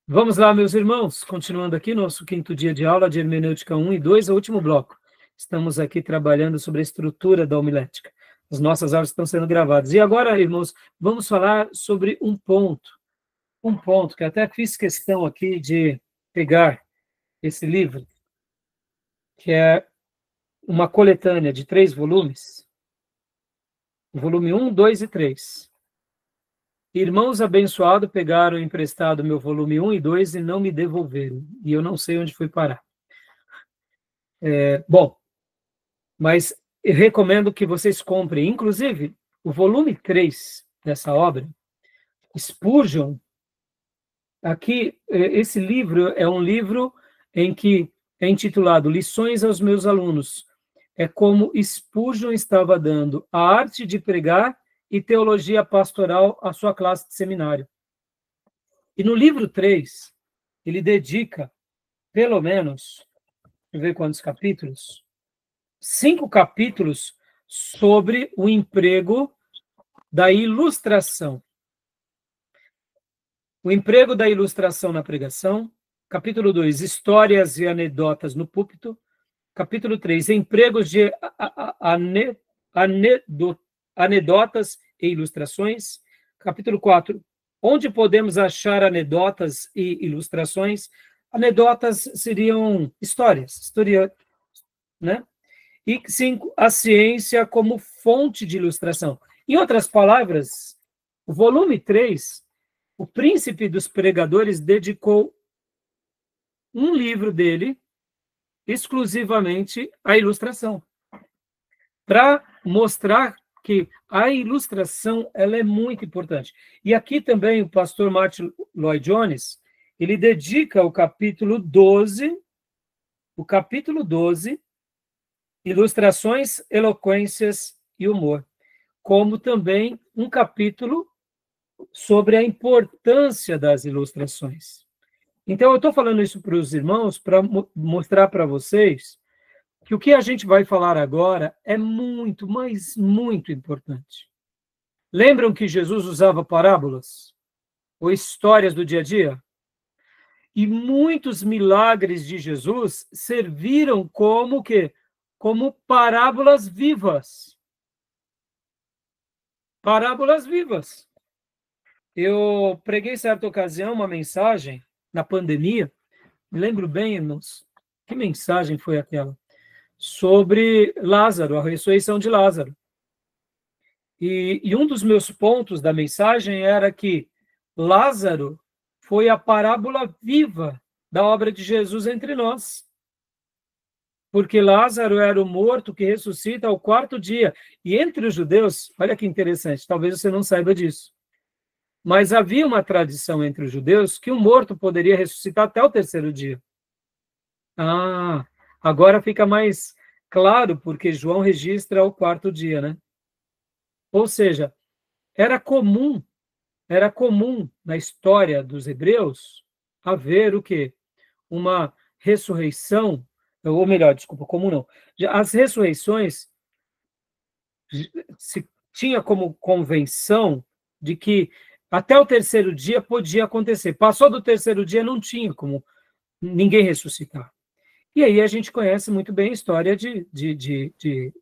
Vamos lá, meus irmãos, continuando aqui nosso quinto dia de aula de hermenêutica 1 e 2, o último bloco. Estamos aqui trabalhando sobre a estrutura da homilética. As nossas aulas estão sendo gravadas. E agora, irmãos, vamos falar sobre um ponto que até fiz questão aqui de pegar esse livro, que é uma coletânea de 3 volumes, volume 1, 2 e 3. Irmãos abençoados pegaram emprestado meu volume 1 e 2 e não me devolveram. E eu não sei onde foi parar. Bom, mas eu recomendo que vocês comprem, inclusive, o volume 3 dessa obra, Spurgeon. Aqui, esse livro é um livro em que é intitulado Lições aos meus alunos. É como Spurgeon estava dando a arte de pregar e teologia pastoral à sua classe de seminário. E no livro 3, ele dedica, pelo menos, deixa eu ver quantos capítulos, 5 capítulos sobre o emprego da ilustração. O emprego da ilustração na pregação. Capítulo 2, histórias e anedotas no púlpito. Capítulo 3, empregos de anedotas e ilustrações. Capítulo 4, onde podemos achar anedotas e ilustrações. Anedotas seriam histórias, né? E 5, a ciência como fonte de ilustração. Em outras palavras, o volume 3, o príncipe dos pregadores dedicou um livro dele exclusivamente à ilustração, para mostrar que a ilustração ela é muito importante. E aqui também o pastor Martin Lloyd-Jones, ele dedica o capítulo 12, ilustrações, eloquências e humor, como também um capítulo sobre a importância das ilustrações. Então, eu estou falando isso para os irmãos para mostrar para vocês que o que a gente vai falar agora é muito, mas muito importante. Lembram que Jesus usava parábolas ou histórias do dia a dia? E muitos milagres de Jesus serviram como o quê? Como parábolas vivas. Parábolas vivas. Eu preguei, certa ocasião, uma mensagem na pandemia, me lembro bem, irmãos, que mensagem foi aquela? Sobre Lázaro, a ressurreição de Lázaro. E um dos meus pontos da mensagem era que Lázaro foi a parábola viva da obra de Jesus entre nós. Porque Lázaro era o morto que ressuscita ao 4º dia. E entre os judeus, olha que interessante, talvez você não saiba disso, mas havia uma tradição entre os judeus que o morto poderia ressuscitar até o 3º dia. Agora fica mais claro, porque João registra o 4º dia, né? Ou seja, era comum na história dos hebreus haver o quê? Uma ressurreição, ou melhor, desculpa, comum não. As ressurreições se tinha como convenção de que até o 3º dia podia acontecer. Passou do 3º dia, não tinha como ninguém ressuscitar. E aí a gente conhece muito bem a história de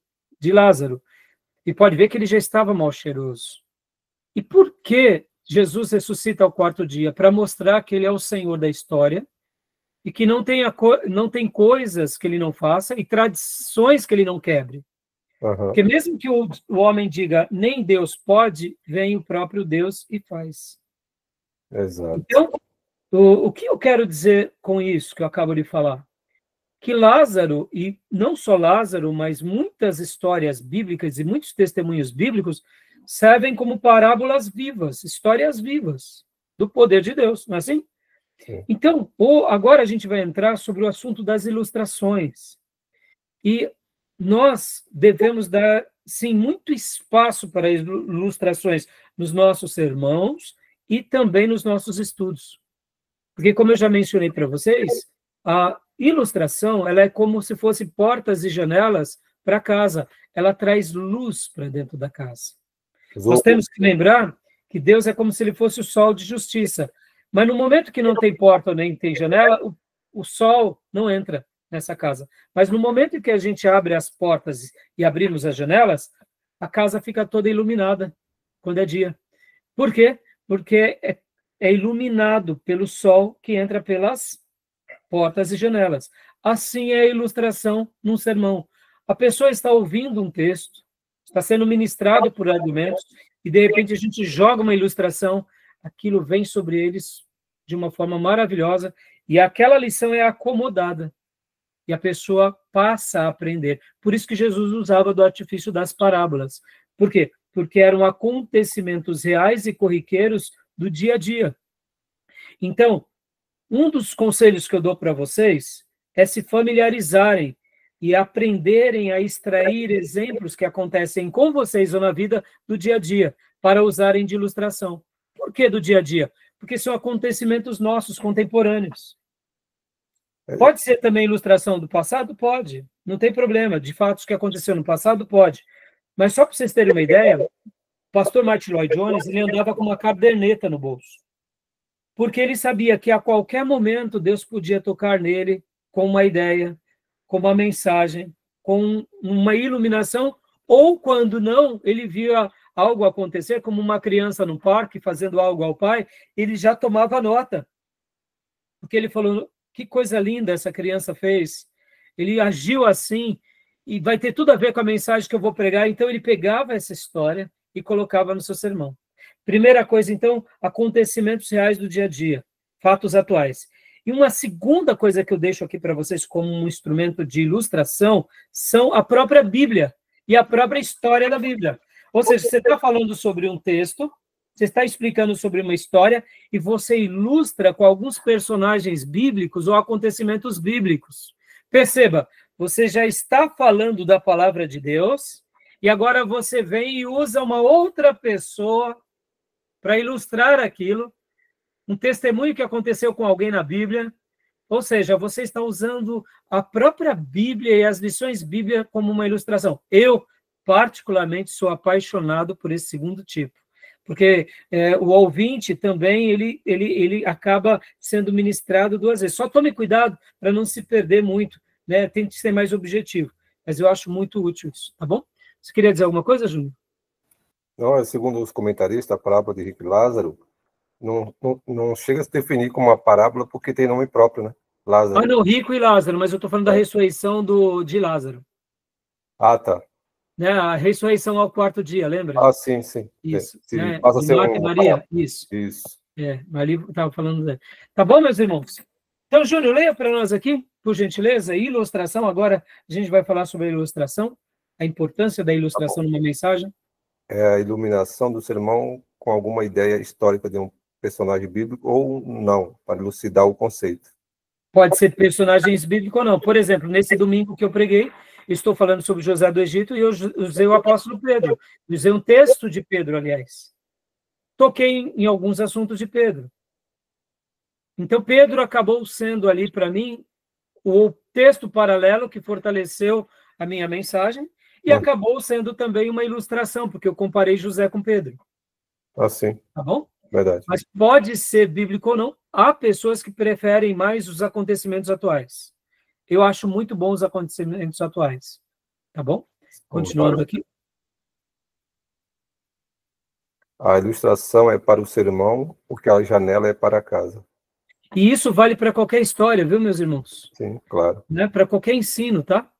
Lázaro. E pode ver que ele já estava mal cheiroso. E por que Jesus ressuscita ao 4º dia? Para mostrar que ele é o Senhor da história e que não tem coisas que ele não faça e tradições que ele não quebre. Porque mesmo que o homem diga, nem Deus pode, vem o próprio Deus e faz. Exato. Então, o que eu quero dizer com isso que eu acabo de falar? Que Lázaro, e não só Lázaro, mas muitas histórias bíblicas e muitos testemunhos bíblicos servem como parábolas vivas, histórias vivas do poder de Deus, não é assim? Sim. Então, agora a gente vai entrar sobre o assunto das ilustrações. E nós devemos dar, sim, muito espaço para ilustrações nos nossos sermões e também nos nossos estudos. Porque, como eu já mencionei para vocês, a ilustração ela é como se fosse portas e janelas para casa. Ela traz luz para dentro da casa. Nós temos que lembrar que Deus é como se ele fosse o sol de justiça. Mas no momento que não tem porta ou nem tem janela, o sol não entra nessa casa. Mas no momento em que a gente abre as portas e abrimos as janelas, a casa fica toda iluminada quando é dia. Por quê? Porque é iluminado pelo sol que entra pelas portas e janelas. Assim é a ilustração num sermão. A pessoa está ouvindo um texto, está sendo ministrado por argumentos, e de repente a gente joga uma ilustração, aquilo vem sobre eles de uma forma maravilhosa, e aquela lição é acomodada, e a pessoa passa a aprender. Por isso que Jesus usava do artifício das parábolas. Por quê? Porque eram acontecimentos reais e corriqueiros do dia a dia. Então, um dos conselhos que eu dou para vocês é se familiarizarem e aprenderem a extrair exemplos que acontecem com vocês ou na vida do dia a dia, para usarem de ilustração. Por que do dia a dia? Porque são acontecimentos nossos, contemporâneos. Pode ser também ilustração do passado? Pode. Não tem problema. De fatos que aconteceu no passado? Pode. Mas só para vocês terem uma ideia, o pastor Martin Lloyd Jones, ele andava com uma caderneta no bolso. Porque ele sabia que a qualquer momento Deus podia tocar nele com uma ideia, com uma mensagem, com uma iluminação, ou quando não, ele via algo acontecer, como uma criança no parque fazendo algo ao pai, ele já tomava nota. Porque ele falou, que coisa linda essa criança fez. Ele agiu assim, e vai ter tudo a ver com a mensagem que eu vou pregar. Então ele pegava essa história e colocava no seu sermão. Primeira coisa, então, acontecimentos reais do dia a dia, fatos atuais. E uma segunda coisa que eu deixo aqui para vocês como um instrumento de ilustração são a própria Bíblia e a própria história da Bíblia. Ou seja, você está falando sobre um texto, você está explicando sobre uma história e você ilustra com alguns personagens bíblicos ou acontecimentos bíblicos. Perceba, você já está falando da palavra de Deus e agora você vem e usa uma outra pessoa para ilustrar aquilo, um testemunho que aconteceu com alguém na Bíblia, ou seja, você está usando a própria Bíblia e as lições bíblicas como uma ilustração. Eu, particularmente, sou apaixonado por esse segundo tipo, porque o ouvinte também, ele acaba sendo ministrado duas vezes. Só tome cuidado para não se perder muito, né? Tente ser mais objetivo, mas eu acho muito útil isso, tá bom? Você queria dizer alguma coisa, Júnior? Não, segundo os comentaristas, a parábola de Rico e Lázaro não chega a se definir como uma parábola porque tem nome próprio, né? Lázaro. Ah, não, Rico e Lázaro, mas eu estou falando da ressurreição de Lázaro. Ah, tá. Né? A ressurreição ao quarto dia, lembra? Ah, sim, sim. Isso. Né? Passa a ser Marta e Maria, isso. Isso. Ali estava falando. Tá bom, meus irmãos? Então, Júnior, leia para nós aqui, por gentileza, ilustração. Agora a gente vai falar sobre a ilustração, a importância da ilustração numa mensagem. É a iluminação do sermão com alguma ideia histórica de um personagem bíblico ou não, para elucidar o conceito. Pode ser personagens bíblicos ou não. Por exemplo, nesse domingo que eu preguei, estou falando sobre José do Egito e eu usei o apóstolo Pedro. Usei um texto de Pedro, aliás. Toquei em alguns assuntos de Pedro. Então, Pedro acabou sendo ali, para mim, o texto paralelo que fortaleceu a minha mensagem e acabou sendo também uma ilustração, porque eu comparei José com Pedro. Ah, sim. Tá bom? Verdade. Mas pode ser bíblico ou não. Há pessoas que preferem mais os acontecimentos atuais. Eu acho muito bons os acontecimentos atuais. Tá bom? Continuando aqui. A ilustração é para o sermão, porque a janela é para a casa. E isso vale para qualquer história, viu, meus irmãos? Sim, claro. Né? Para qualquer ensino, tá?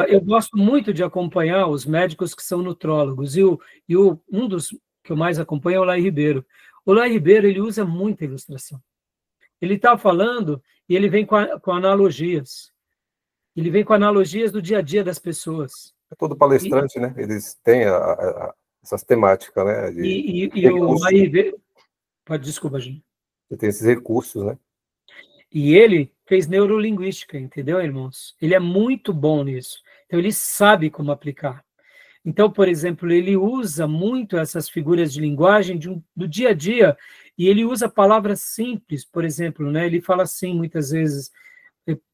Eu gosto muito de acompanhar os médicos que são nutrólogos. Um dos que eu mais acompanho é o Lai Ribeiro. O Lai Ribeiro, ele usa muita ilustração. Ele está falando e ele vem com analogias. Ele vem com analogias do dia a dia das pessoas. É todo palestrante, né? Eles têm essas temáticas, né? E o Lai Ribeiro... Desculpa, gente. Você tem esses recursos, né? E ele fez neurolinguística, entendeu, irmãos? Ele é muito bom nisso. Então, ele sabe como aplicar. Então, por exemplo, ele usa muito essas figuras de linguagem do dia a dia, e ele usa palavras simples, por exemplo, né? Ele fala assim, muitas vezes,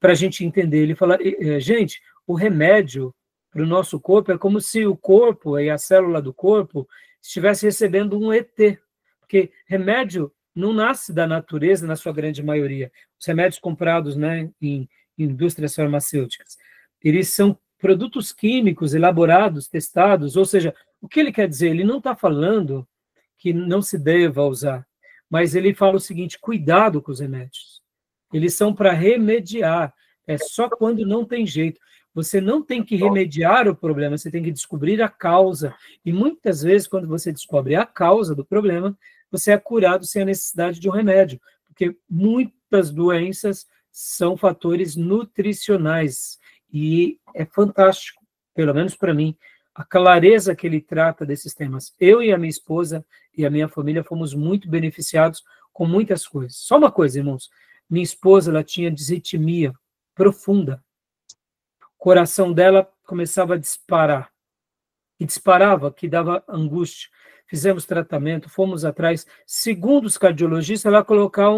para a gente entender. Ele fala, gente, o remédio para o nosso corpo é como se o corpo e a célula do corpo estivesse recebendo um ET, porque remédio não nasce da natureza, na sua grande maioria. Os remédios comprados, né, em indústrias farmacêuticas, eles são produtos químicos elaborados, testados, ou seja, o que ele quer dizer? Ele não está falando que não se deva usar, mas ele fala o seguinte: cuidado com os remédios. Eles são para remediar, é só quando não tem jeito. Você não tem que remediar o problema, você tem que descobrir a causa. E muitas vezes, quando você descobre a causa do problema, você é curado sem a necessidade de um remédio, porque muitas doenças são fatores nutricionais. E é fantástico, pelo menos para mim, a clareza que ele trata desses temas. Eu e a minha esposa e a minha família fomos muito beneficiados com muitas coisas. Só uma coisa, irmãos. Minha esposa, ela tinha disritmia profunda. O coração dela começava a disparar. E disparava, que dava angústia. Fizemos tratamento, fomos atrás. Segundo os cardiologistas, ela ia colocar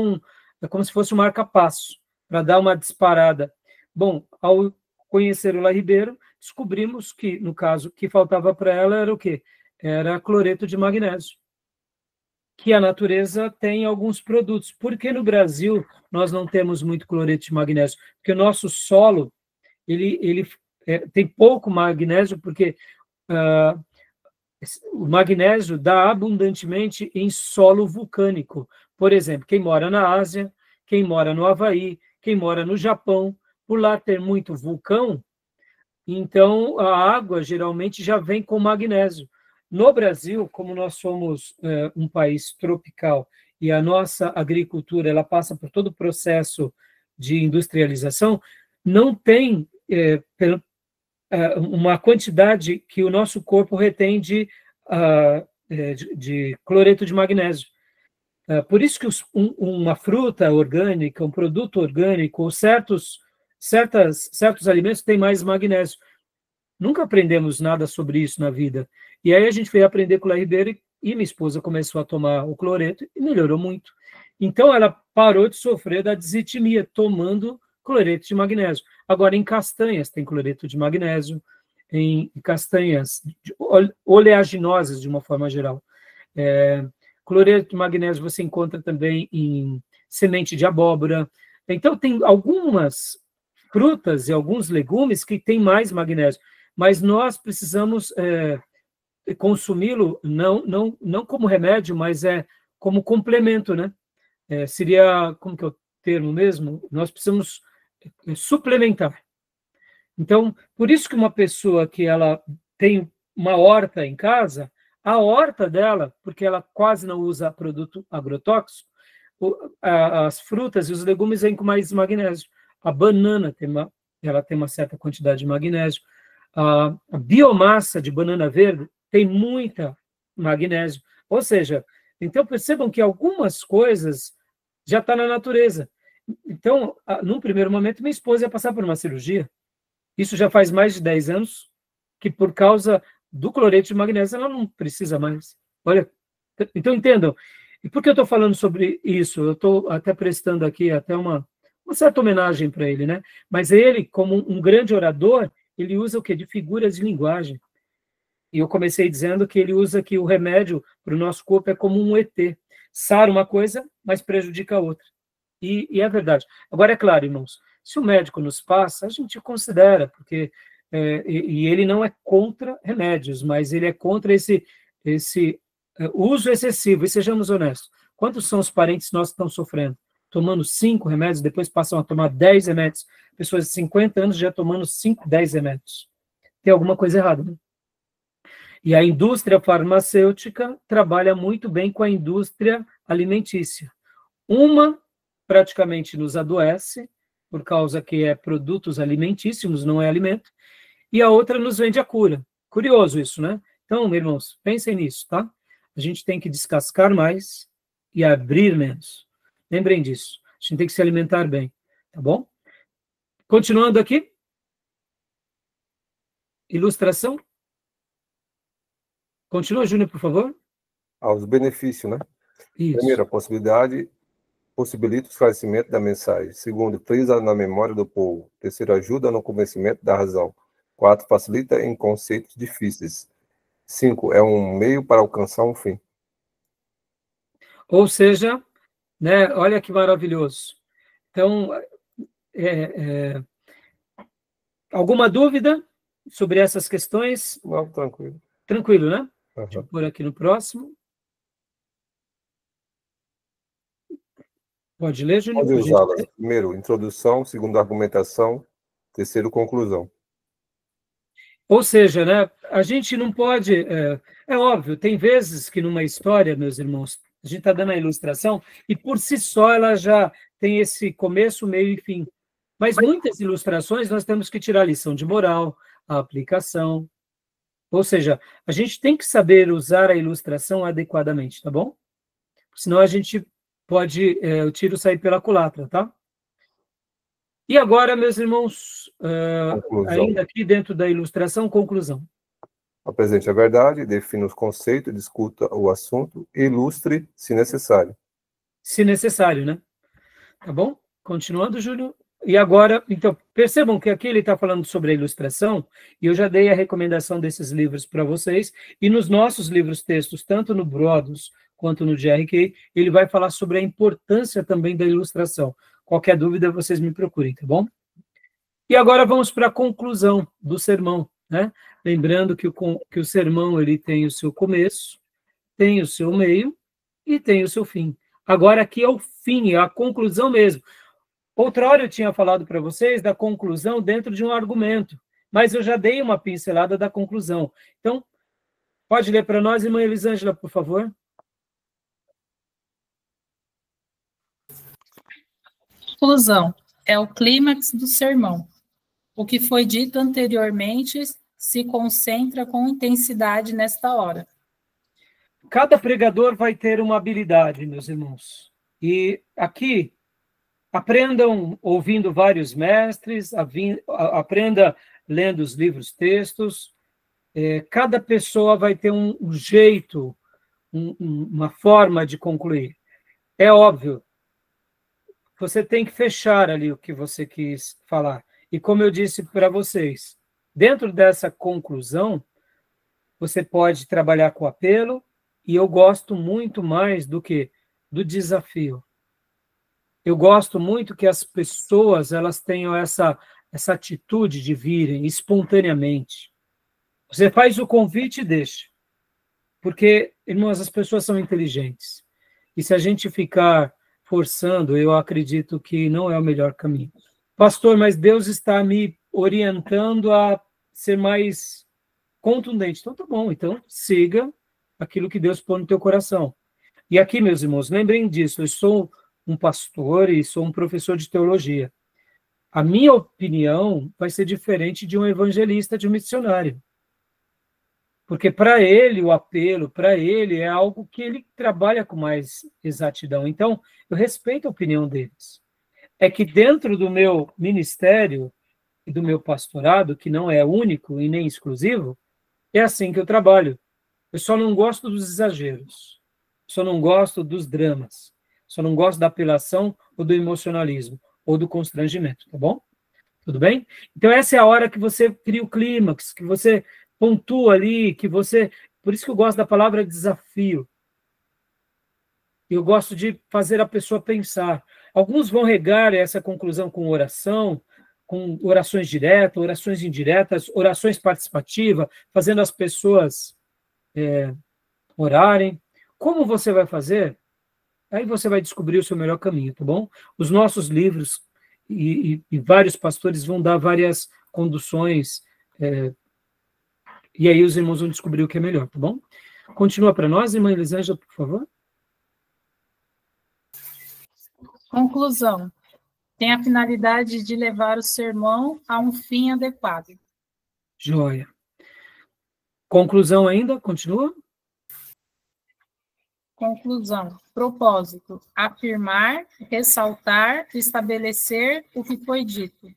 como se fosse um marca-passo, para dar uma disparada. Bom, ao conhecer o La Ribeiro, descobrimos que, no caso, o que faltava para ela era o quê? Era cloreto de magnésio, que a natureza tem alguns produtos. Por que no Brasil nós não temos muito cloreto de magnésio? Porque o nosso solo ele tem pouco magnésio, porque o magnésio dá abundantemente em solo vulcânico. Por exemplo, quem mora na Ásia, quem mora no Havaí, quem mora no Japão, por lá ter muito vulcão, então a água geralmente já vem com magnésio. No Brasil, como nós somos um país tropical e a nossa agricultura ela passa por todo o processo de industrialização, não tem uma quantidade que o nosso corpo retém de cloreto de magnésio. Por isso que uma fruta orgânica, um produto orgânico, ou certos alimentos têm mais magnésio. Nunca aprendemos nada sobre isso na vida. E aí a gente veio aprender com o La Ribeiro e minha esposa começou a tomar o cloreto e melhorou muito. Então ela parou de sofrer da disritmia, tomando cloreto de magnésio. Agora, em castanhas tem cloreto de magnésio, em castanhas oleaginosas, de uma forma geral. Cloreto de magnésio você encontra também em semente de abóbora. Então, tem algumas frutas e alguns legumes que têm mais magnésio, mas nós precisamos consumi-lo não como remédio, mas como complemento, né? Seria, como que é o termo mesmo? Nós precisamos suplementar. Então, por isso que uma pessoa que ela tem uma horta em casa, a horta dela, porque ela quase não usa produto agrotóxico, as frutas e os legumes vêm com mais magnésio. A banana ela tem uma certa quantidade de magnésio. A biomassa de banana verde tem muita magnésio. Ou seja, então percebam que algumas coisas já estão na natureza. Então, num primeiro momento, minha esposa ia passar por uma cirurgia. Isso já faz mais de 10 anos, que por causa do cloreto de magnésio ela não precisa mais. Olha, então entendam. E por que eu estou falando sobre isso? Eu estou até prestando aqui até uma certa homenagem para ele, né? Mas ele, como um grande orador, ele usa o quê? De figuras de linguagem. E eu comecei dizendo que ele usa que o remédio para o nosso corpo é como um ET. Sara uma coisa, mas prejudica a outra. E é verdade. Agora, é claro, irmãos, se o médico nos passa, a gente considera, porque e ele não é contra remédios, mas ele é contra esse uso excessivo. E sejamos honestos, quantos são os parentes nossos que estão sofrendo? Tomando 5 remédios, depois passam a tomar 10 remédios. Pessoas de 50 anos já tomando 5, 10 remédios. Tem alguma coisa errada, né? E a indústria farmacêutica trabalha muito bem com a indústria alimentícia. Uma praticamente nos adoece, por causa que é produtos alimentíssimos, não é alimento, e a outra nos vende a cura. Curioso isso, né? Então, irmãos, pensem nisso, tá? A gente tem que descascar mais e abrir menos. Lembrem disso. A gente tem que se alimentar bem, tá bom? Continuando aqui. Ilustração. Continua, Júnior, por favor. Aos benefícios, né? Isso. Primeiro, a possibilita o esclarecimento da mensagem. Segundo, frisa na memória do povo. Terceiro, ajuda no convencimento da razão. 4, facilita em conceitos difíceis. 5, é um meio para alcançar um fim. Ou seja, né? Olha que maravilhoso. Então, alguma dúvida sobre essas questões? Não, tranquilo. Tranquilo, né? Uhum. Deixa eu pôr aqui no próximo. Pode ler, Júnior? Pode usá-las. Primeiro, introdução. Segundo, argumentação. Terceiro, conclusão. Ou seja, né, a gente não pode... É óbvio, tem vezes que numa história, meus irmãos, a gente está dando a ilustração e por si só ela já tem esse começo, meio e fim. Mas muitas ilustrações nós temos que tirar a lição de moral, a aplicação. Ou seja, a gente tem que saber usar a ilustração adequadamente, tá bom? Senão a gente pode o tiro sair pela culatra, tá? E agora, meus irmãos, ainda aqui dentro da ilustração, conclusão. Apresente a verdade, defina os conceitos, discuta o assunto, ilustre se necessário. Se necessário, né? Tá bom? Continuando, Júlio. E agora, então, percebam que aqui ele está falando sobre a ilustração, e eu já dei a recomendação desses livros para vocês, e nos nossos livros textos, tanto no Brodos quanto no GRK, ele vai falar sobre a importância também da ilustração. Qualquer dúvida, vocês me procurem, tá bom? E agora vamos para a conclusão do sermão, né? Lembrando que o sermão ele tem o seu começo, tem o seu meio e tem o seu fim. Agora aqui é o fim, é a conclusão mesmo. Outra hora eu tinha falado para vocês da conclusão dentro de um argumento, mas eu já dei uma pincelada da conclusão. Então, pode ler para nós, irmã Elisângela, por favor? Conclusão. É o clímax do sermão. O que foi dito anteriormente se concentra com intensidade nesta hora. Cada pregador vai ter uma habilidade, meus irmãos. E aqui, aprendam ouvindo vários mestres, aprenda lendo os livros textos. Cada pessoa vai ter um jeito, uma forma de concluir. É óbvio, você tem que fechar ali o que você quis falar. E como eu disse para vocês, dentro dessa conclusão, você pode trabalhar com apelo, e eu gosto muito mais do desafio. Eu gosto muito que as pessoas elas tenham essa atitude de virem espontaneamente. Você faz o convite e deixa. Porque, irmãos, as pessoas são inteligentes. E se a gente ficar forçando, eu acredito que não é o melhor caminho. Pastor, mas Deus está me orientando a ser mais contundente. Então, tá bom. Então, siga aquilo que Deus põe no teu coração. E aqui, meus irmãos, lembrem disso. Eu sou um pastor e sou um professor de teologia. A minha opinião vai ser diferente de um evangelista, de um missionário. Porque para ele, o apelo, para ele, é algo que ele trabalha com mais exatidão. Então, eu respeito a opinião deles. É que dentro do meu ministério e do meu pastorado, que não é único e nem exclusivo, é assim que eu trabalho. Eu só não gosto dos exageros. Só não gosto dos dramas. Só não gosto da apelação ou do emocionalismo ou do constrangimento, tá bom? Tudo bem? Então, essa é a hora que você cria o clímax, que você pontua ali, que você... Por isso que eu gosto da palavra desafio. Eu gosto de fazer a pessoa pensar. Alguns vão regar essa conclusão com oração, com orações diretas, orações indiretas, orações participativas, fazendo as pessoas orarem. Como você vai fazer? Aí você vai descobrir o seu melhor caminho, tá bom? Os nossos livros e vários pastores vão dar várias conduções, e aí os irmãos vão descobrir o que é melhor, tá bom? Continua para nós, irmã Elisângela, por favor. Conclusão. Tem a finalidade de levar o sermão a um fim adequado. Joia. Conclusão ainda? Continua? Conclusão. Propósito. Afirmar, ressaltar, estabelecer o que foi dito.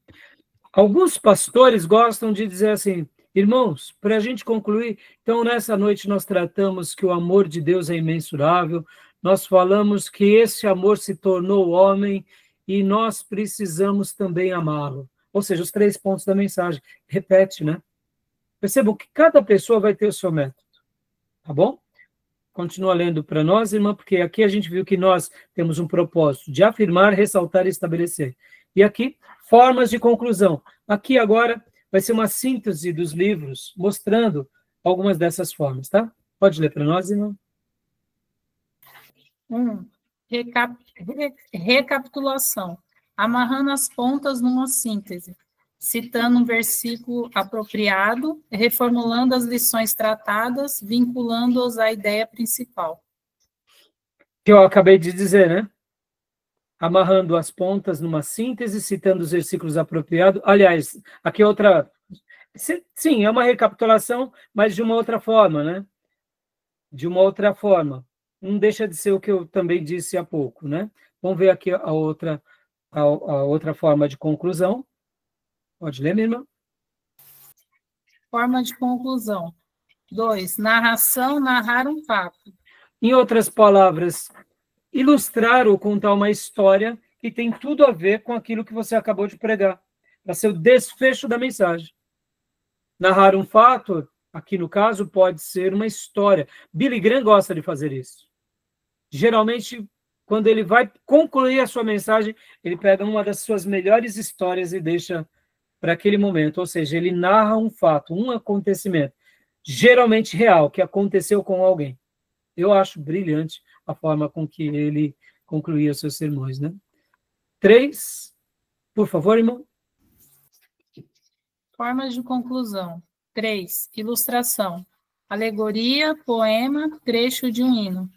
Alguns pastores gostam de dizer assim, irmãos, para a gente concluir, então nessa noite nós tratamos que o amor de Deus é imensurável, nós falamos que esse amor se tornou homem e nós precisamos também amá-lo. Ou seja, os 3 pontos da mensagem. Repete, né? Percebam que cada pessoa vai ter o seu método, tá bom? Continua lendo para nós, irmã, porque aqui a gente viu que nós temos um propósito de afirmar, ressaltar e estabelecer. E aqui, formas de conclusão. Aqui agora vai ser uma síntese dos livros, mostrando algumas dessas formas, tá? Pode ler para nós, irmã? Recapitulação. Amarrando as pontas numa síntese, citando um versículo apropriado, reformulando as lições tratadas, vinculando-os à ideia principal. Que eu acabei de dizer, né? Amarrando as pontas numa síntese, citando os versículos apropriados. Aliás, aqui outra... Sim, é uma recapitulação, mas de uma outra forma, né? De uma outra forma. Não deixa de ser o que eu também disse há pouco, né? Vamos ver aqui a outra forma de conclusão. Pode ler, minha irmã? Forma de conclusão. 2. Narração, narrar um fato. Em outras palavras, ilustrar ou contar uma história que tem tudo a ver com aquilo que você acabou de pregar, para ser o desfecho da mensagem. Narrar um fato, aqui no caso, pode ser uma história. Billy Graham gosta de fazer isso. Geralmente, quando ele vai concluir a sua mensagem, ele pega uma das suas melhores histórias e deixa para aquele momento. Ou seja, ele narra um fato, um acontecimento, geralmente real, que aconteceu com alguém. Eu acho brilhante a forma com que ele concluía os seus sermões, né? 3, por favor, irmão. Formas de conclusão. 3. Ilustração. Alegoria, poema, trecho de um hino.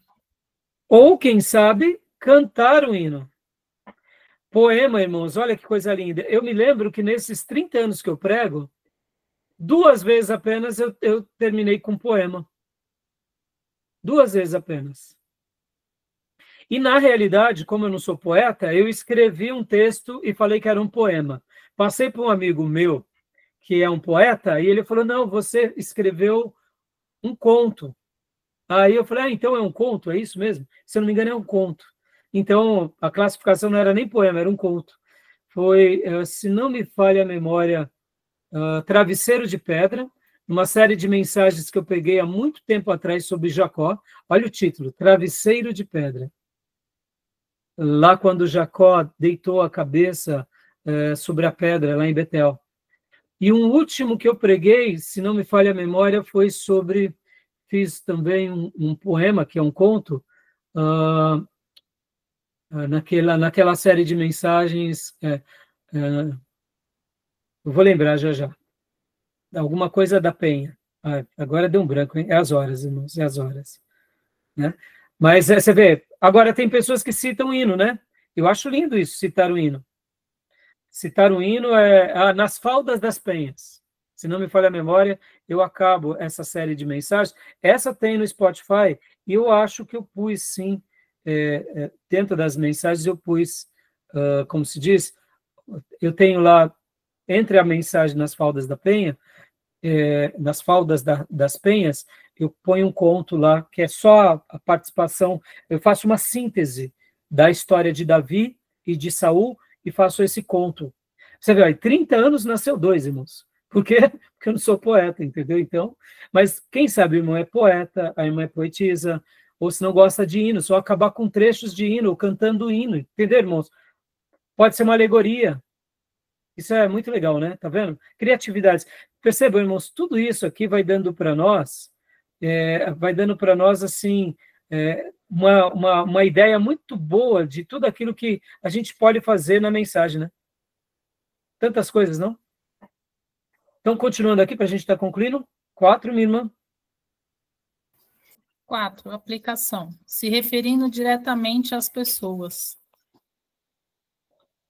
Ou, quem sabe, cantar um hino. Poema, irmãos, olha que coisa linda. Eu me lembro que nesses 30 anos que eu prego, 2 vezes apenas eu terminei com poema. 2 vezes apenas. E, na realidade, como eu não sou poeta, eu escrevi um texto e falei que era um poema. Passei para um amigo meu, que é um poeta, e ele falou, não, você escreveu um conto. Aí eu falei, então é um conto, é isso mesmo? Se eu não me engano, é um conto. Então, a classificação não era nem poema, era um conto. Foi, se não me falha a memória, Travesseiro de Pedra, uma série de mensagens que eu peguei há muito tempo atrás sobre Jacó. Olha o título, Travesseiro de Pedra. Lá quando Jacó deitou a cabeça sobre a pedra, lá em Betel. E um último que eu preguei, se não me falha a memória, foi sobre... Fiz também um poema, que é um conto, naquela série de mensagens... eu vou lembrar já. Alguma coisa da Penha. Agora deu um branco, hein? É as horas, irmãos, é as horas. Né? Mas você vê, agora tem pessoas que citam o hino, né? Eu acho lindo isso, citar o hino. Citar o hino nas faldas das penhas. Se não me falha a memória, eu acabo essa série de mensagens. Essa tem no Spotify, e eu acho que eu pus, sim, dentro das mensagens, eu pus, como se diz, eu tenho lá, entre a mensagem nas faldas da penha, nas faldas das penhas, eu ponho um conto lá, que é só a participação, eu faço uma síntese da história de Davi e de Saul, e faço esse conto. Você vê, em 30 anos nasceu 2, irmãos. Por quê? Porque eu não sou poeta, entendeu? Então, mas quem sabe o irmão é poeta, a irmã é poetisa, ou se não gosta de hino, só acabar com trechos de hino, ou cantando hino, entendeu, irmãos? Pode ser uma alegoria. Isso é muito legal, né? Tá vendo? Criatividade. Percebam, irmãos, tudo isso aqui vai dando para nós, assim, uma ideia muito boa de tudo aquilo que a gente pode fazer na mensagem, né? Tantas coisas, não? Então, continuando aqui, para a gente estar concluindo. 4, minha irmã. 4. Aplicação. Se referindo diretamente às pessoas.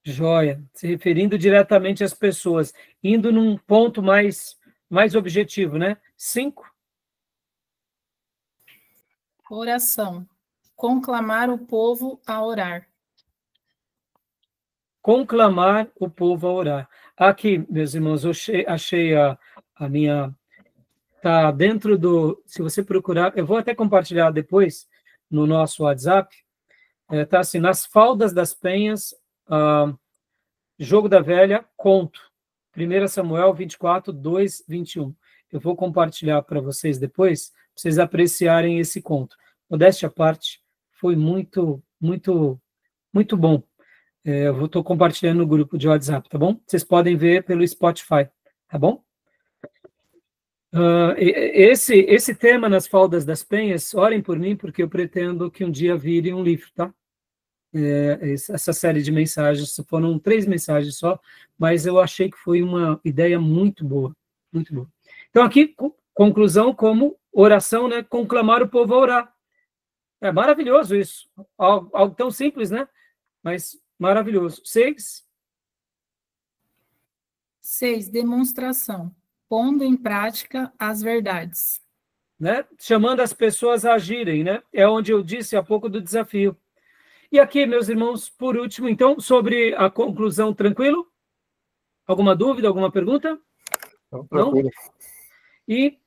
Joia. Se referindo diretamente às pessoas. Indo num ponto mais objetivo, né? 5. Oração. Conclamar o povo a orar. Conclamar o povo a orar. Aqui, meus irmãos, eu achei a minha... Está dentro do... Se você procurar... Eu vou até compartilhar depois no nosso WhatsApp. Está assim, nas faldas das penhas, Jogo da Velha, conto. 1 Samuel 24, 2, 21. Eu vou compartilhar para vocês depois, para vocês apreciarem esse conto. modéstia à parte, foi muito, muito, muito bom. Eu estou compartilhando no grupo de WhatsApp, tá bom? Vocês podem ver pelo Spotify, tá bom? Esse tema nas Faldas das Penhas, orem por mim, porque eu pretendo que um dia vire um livro, tá? Essa série de mensagens, foram 3 mensagens só, mas eu achei que foi uma ideia muito boa, muito boa. Então, aqui, conclusão como oração, né? Conclamar o povo a orar. É maravilhoso isso. Algo tão simples, né? Mas maravilhoso. 6. 6. Demonstração. Pondo em prática as verdades. Né? Chamando as pessoas a agirem, né? É onde eu disse há pouco do desafio. E aqui, meus irmãos, por último, então, sobre a conclusão, tranquilo? Alguma dúvida, alguma pergunta? Não? E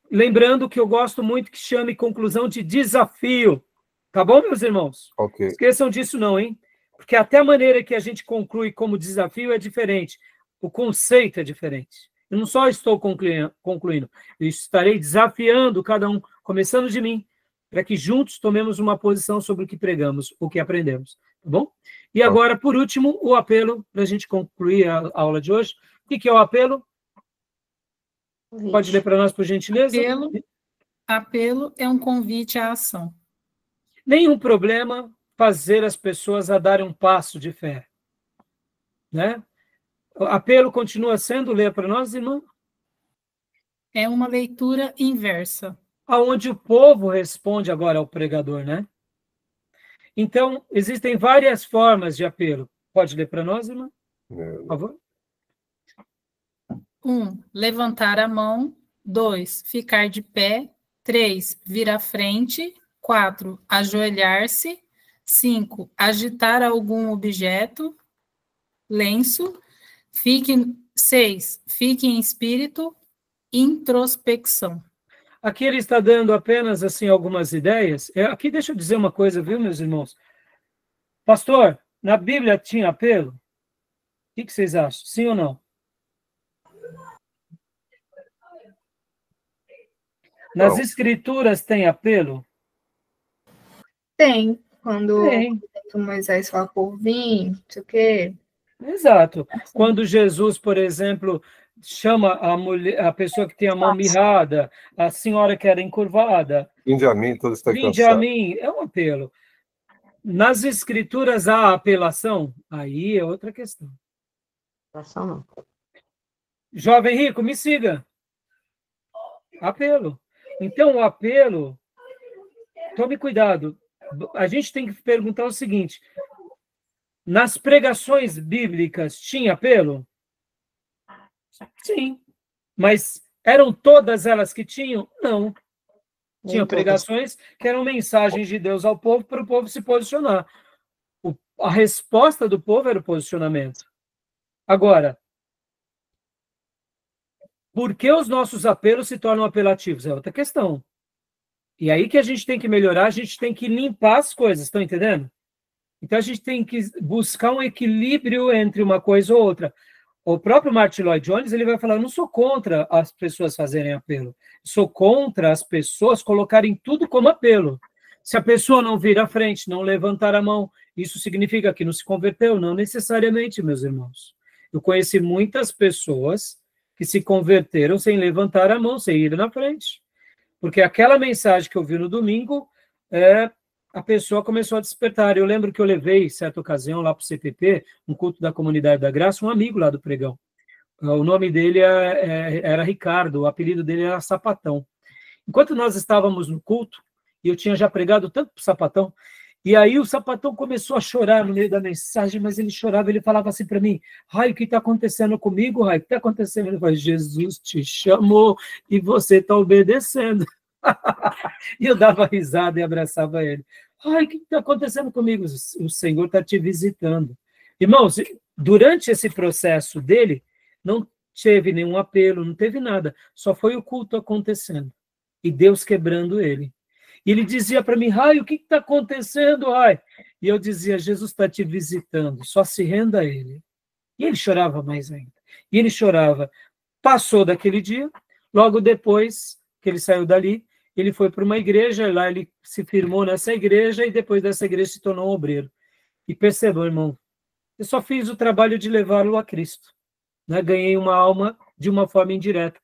lembrando que eu gosto muito que chame conclusão de desafio. Tá bom, meus irmãos? Ok. Esqueçam disso não, hein? Porque até a maneira que a gente conclui como desafio é diferente. O conceito é diferente. Eu não só estou concluindo, eu estarei desafiando cada um, começando de mim, para que juntos tomemos uma posição sobre o que pregamos, o que aprendemos. Tá bom? E agora, por último, o apelo, para a gente concluir a aula de hoje. O que é o apelo? Pode ler para nós, por gentileza? Apelo é um convite à ação. Nenhum problema fazer as pessoas a darem um passo de fé. Né? O apelo continua sendo, ler para nós, irmão? É uma leitura inversa. Aonde o povo responde agora ao pregador, né? Então, existem várias formas de apelo. Pode ler para nós, irmão? Por favor. 1. Levantar a mão. 2. Ficar de pé. 3. Vir à frente. 4. Ajoelhar-se. 5. Agitar algum objeto. Lenço. 6. Fique em espírito. Introspecção. Aqui ele está dando apenas assim algumas ideias. Aqui deixa eu dizer uma coisa, viu, meus irmãos? Pastor, na Bíblia tinha apelo? O que vocês acham? Sim ou não? Nas Escrituras tem apelo? Tem. Quando Tem. Moisés fala por vir, não sei o quê. Exato. Quando Jesus, por exemplo, chama a mulher, a pessoa que tem a mão mirrada, a senhora que era encurvada. Vinde a mim, todos estão cansados. Vinde a mim, é um apelo. Nas Escrituras há apelação? Aí é outra questão. Apelação não. Jovem rico, me siga. Apelo. Então, o apelo, tome cuidado. A gente tem que perguntar o seguinte: nas pregações bíblicas tinha apelo? Sim. Mas eram todas elas que tinham? Não. Tinham pregações que eram mensagens de Deus ao povo para o povo se posicionar. A resposta do povo era o posicionamento. Agora, por que os nossos apelos se tornam apelativos? É outra questão. E aí que a gente tem que melhorar, a gente tem que limpar as coisas, estão entendendo? Então a gente tem que buscar um equilíbrio entre uma coisa ou outra. O próprio Martin Lloyd Jones, ele vai falar: eu não sou contra as pessoas fazerem apelo, sou contra as pessoas colocarem tudo como apelo. Se a pessoa não vir à frente, não levantar a mão, isso significa que não se converteu? Não necessariamente, meus irmãos. Eu conheci muitas pessoas que se converteram sem levantar a mão, sem ir na frente. Porque aquela mensagem que eu vi no domingo, a pessoa começou a despertar. Eu lembro que eu levei, certa ocasião, lá para o CPP, um culto da Comunidade da Graça, um amigo lá do pregão. O nome dele era Ricardo, o apelido dele era Sapatão. Enquanto nós estávamos no culto, e eu tinha já pregado tanto para o Sapatão, e aí o Sapatão começou a chorar no meio da mensagem, mas ele chorava, ele falava assim para mim: Rai, o que está acontecendo comigo, Rai? O que está acontecendo? Ele falou: Jesus te chamou e você está obedecendo. E eu dava risada e abraçava ele. Ai, o que está acontecendo comigo? O Senhor está te visitando. Irmãos, durante esse processo dele, não teve nenhum apelo, não teve nada. Só foi o culto acontecendo. E Deus quebrando ele. E ele dizia para mim: Ai, o que está acontecendo, Ai? E eu dizia: Jesus está te visitando, só se renda a ele. E ele chorava mais ainda. E ele chorava. Passou daquele dia, logo depois que ele saiu dali, ele foi para uma igreja, lá ele se firmou nessa igreja e depois dessa igreja se tornou um obreiro. E percebam, irmão, eu só fiz o trabalho de levá-lo a Cristo, né? Ganhei uma alma de uma forma indireta.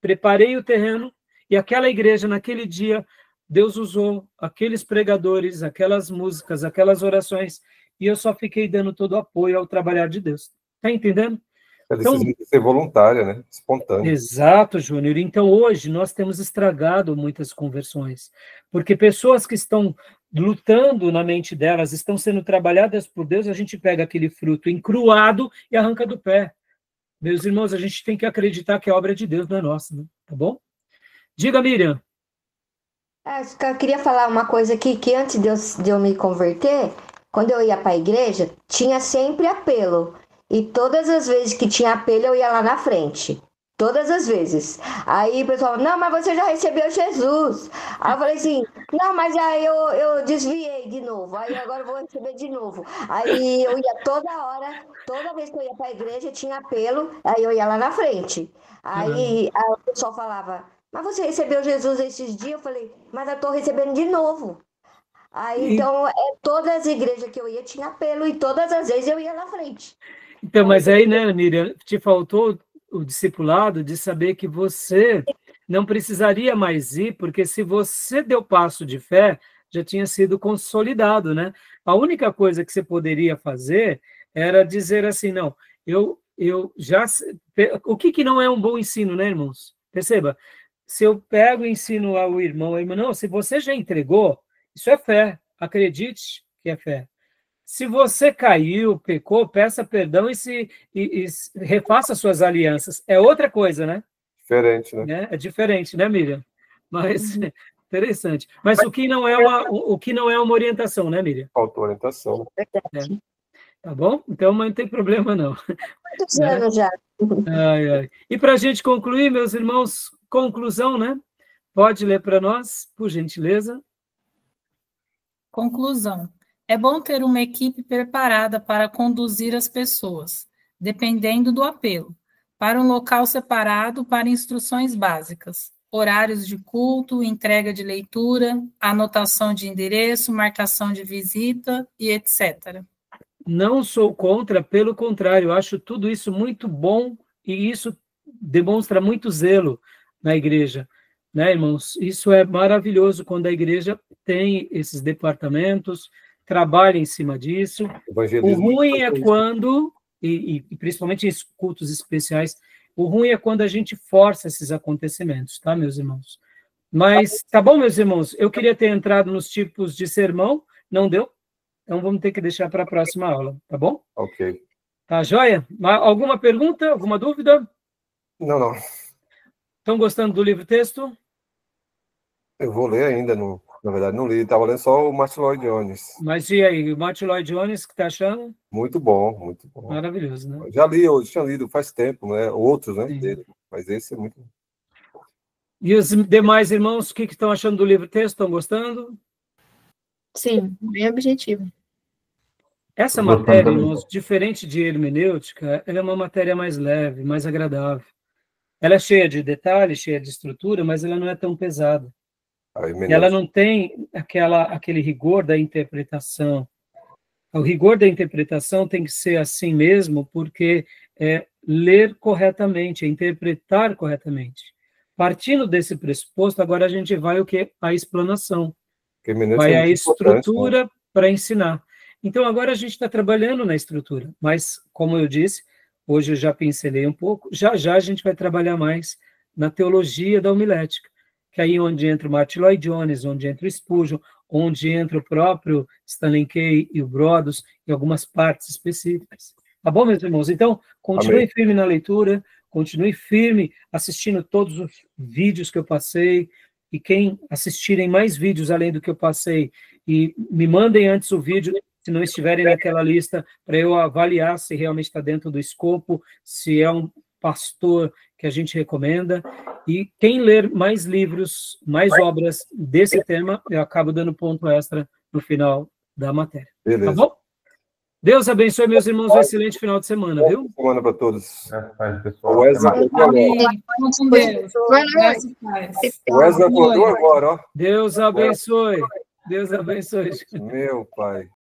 Preparei o terreno e aquela igreja, naquele dia, Deus usou aqueles pregadores, aquelas músicas, aquelas orações, e eu só fiquei dando todo o apoio ao trabalhar de Deus. Está entendendo? A decisão de ser voluntária, né? Espontânea. Exato, Júnior. Então, hoje, nós temos estragado muitas conversões, porque pessoas que estão lutando na mente delas, estão sendo trabalhadas por Deus, a gente pega aquele fruto encruado e arranca do pé. Meus irmãos, a gente tem que acreditar que a obra é de Deus, não é nossa, né? Tá bom? Diga, Miriam. Eu queria falar uma coisa aqui, que antes de eu me converter, quando eu ia para a igreja, tinha sempre apelo. E todas as vezes que tinha apelo, eu ia lá na frente. Todas as vezes. Aí o pessoal, não, mas você já recebeu Jesus. Aí eu falei assim, não, mas aí eu desviei de novo. Aí agora eu vou receber de novo. Aí eu ia toda hora, toda vez que eu ia para a igreja, tinha apelo, aí eu ia lá na frente. Aí o pessoal falava, mas você recebeu Jesus esses dias? Eu falei, mas eu estou recebendo de novo. Aí então, todas as igrejas que eu ia tinha apelo e todas as vezes eu ia na frente. Então, mas aí, né, Miriam, te faltou o discipulado de saber que você não precisaria mais ir, porque se você deu passo de fé, já tinha sido consolidado, né? A única coisa que você poderia fazer era dizer assim, não, eu já... O que não é um bom ensino, né, irmãos? Perceba, se eu pego e ensino ao irmão, não, se você já entregou, isso é fé, acredite que é fé. Se você caiu, pecou, peça perdão e refaça suas alianças. É outra coisa, né? Diferente, né? É diferente, né, Miriam? Mas interessante. Mas o que não é uma orientação, né, Miriam? Faltou orientação. Tá bom? Então não tem problema, não. Quantos anos já? Ai, ai. E para a gente concluir, meus irmãos, conclusão, né? Pode ler para nós, por gentileza. Conclusão. É bom ter uma equipe preparada para conduzir as pessoas, dependendo do apelo, para um local separado para instruções básicas, horários de culto, entrega de leitura, anotação de endereço, marcação de visita e etc. Não sou contra, pelo contrário, acho tudo isso muito bom e isso demonstra muito zelo na igreja, né, irmãos? Isso é maravilhoso quando a igreja tem esses departamentos, trabalha em cima disso. O ruim é quando, e principalmente em cultos especiais, o ruim é quando a gente força esses acontecimentos, tá, meus irmãos? Mas, tá bom, meus irmãos? Eu queria ter entrado nos tipos de sermão, não deu? Então vamos ter que deixar para a próxima aula, tá bom? Ok. Tá joia? Alguma pergunta? Alguma dúvida? Não. Estão gostando do livro-texto? Eu vou ler ainda, na verdade não li, estava lendo só o Martin Lloyd Jones. Mas e aí, o Martin Lloyd Jones, o que está achando? Muito bom, muito bom. Maravilhoso, né? Eu tinha lido faz tempo, né? Outros, né? Dele, mas esse é muito bom. E os demais irmãos, o que estão achando do livro-texto? Estão gostando? Sim, bem objetivo. Essa matéria, irmãos, diferente de hermenêutica, ela é uma matéria mais leve, mais agradável. Ela é cheia de detalhes, cheia de estrutura, mas ela não é tão pesada. E ela não tem aquele rigor da interpretação. O rigor da interpretação tem que ser assim mesmo, porque é ler corretamente, é interpretar corretamente. Partindo desse pressuposto, agora a gente vai o quê? A explanação. Vai a estrutura para ensinar. Então, agora a gente está trabalhando na estrutura, mas, como eu disse, hoje eu já pincelei um pouco, já a gente vai trabalhar mais na teologia da homilética, que é aí onde entra o Martin Lloyd Jones, onde entra o Spurgeon, onde entra o próprio Stanley Key e o Brodus, em algumas partes específicas. Tá bom, meus irmãos? Então, continue firme na leitura, continue firme assistindo todos os vídeos que eu passei, e quem assistirem mais vídeos além do que eu passei, e me mandem antes o vídeo, se não estiverem naquela lista, para eu avaliar se realmente está dentro do escopo, se é um pastor que a gente recomenda, e quem ler mais livros, mais obras desse tema, eu acabo dando ponto extra no final da matéria. Beleza. Tá bom? Deus abençoe, meus irmãos, um excelente final de semana, viu? Boa semana para todos. Faz, pessoal. O Wesley acordou agora. Amém. Vamos com Deus. Graça e paz. O Wesley acordou agora, ó. Deus abençoe. Deus abençoe. Meu pai.